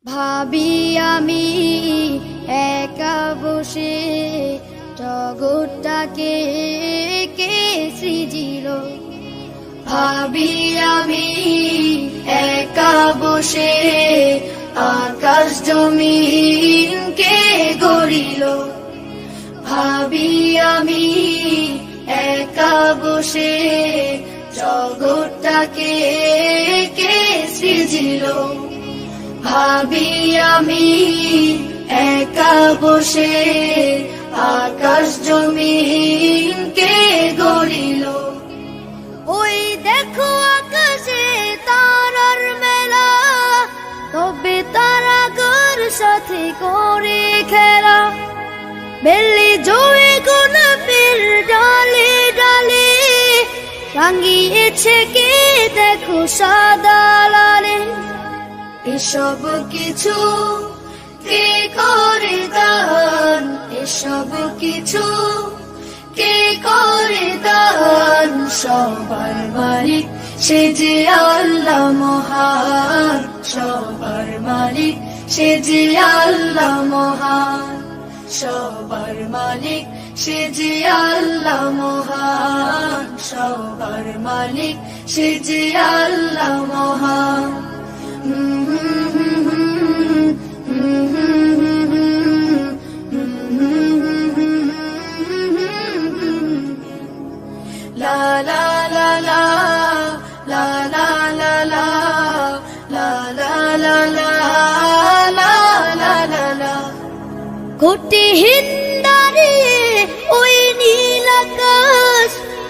ভাবি আমি একা বসে জগৎটাকে কে সৃজিল। ভাবি আমি একা বসে আকাশ জমিন কে গড়িল। ভাবি আমি একা বসে জগৎটাকে কে সৃজিল। ভাবি আমি একা বসে আকাশ জমিন কে গড়িল। ওই দেখো আকাশে তারার মেলা, তবে তারাগর সাথে করে খেলা। বেলি জয়ে গোলাপের ডালে ডালে রাঙিয়েছে কে দেখো সাদা লালে। এসব কিছু কে করে দান, এসব কিছু কে করে দান। সবার মালিক সে যে আল্লাহ মহান, সবার মালিক সে যে আল্লাহ মহান। সবার মালিক সে যে আল্লাহ মহান, সবার মালিক সে যে আল্লাহ মহান। La la la la la la la la la la la la la la la la। কোটিহীন দাঁড়িয়ে ওই নীল আকাশ,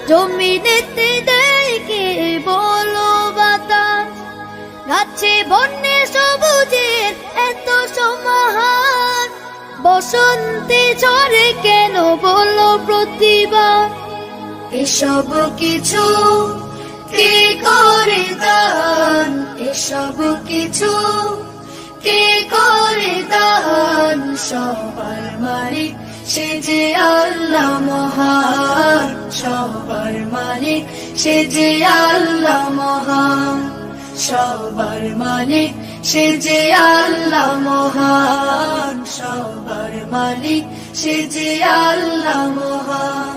জমিনেতে দেখে বলো বাতাস। গাছে বন্যে সবুজের এত সমাহার, বসন্তে ঝরে কেন বলো প্রতিবার। এসব কিছু কে করে দান, এসব কিছু কে করে দান। সবার মালিক সে যে আল্লাহ মহান, সবার মালিক সে যে আল্লাহ মহান। সবার মালিক সে যে আল্লাহ মহান, সবার মালিক সে যে আল্লাহ মহান।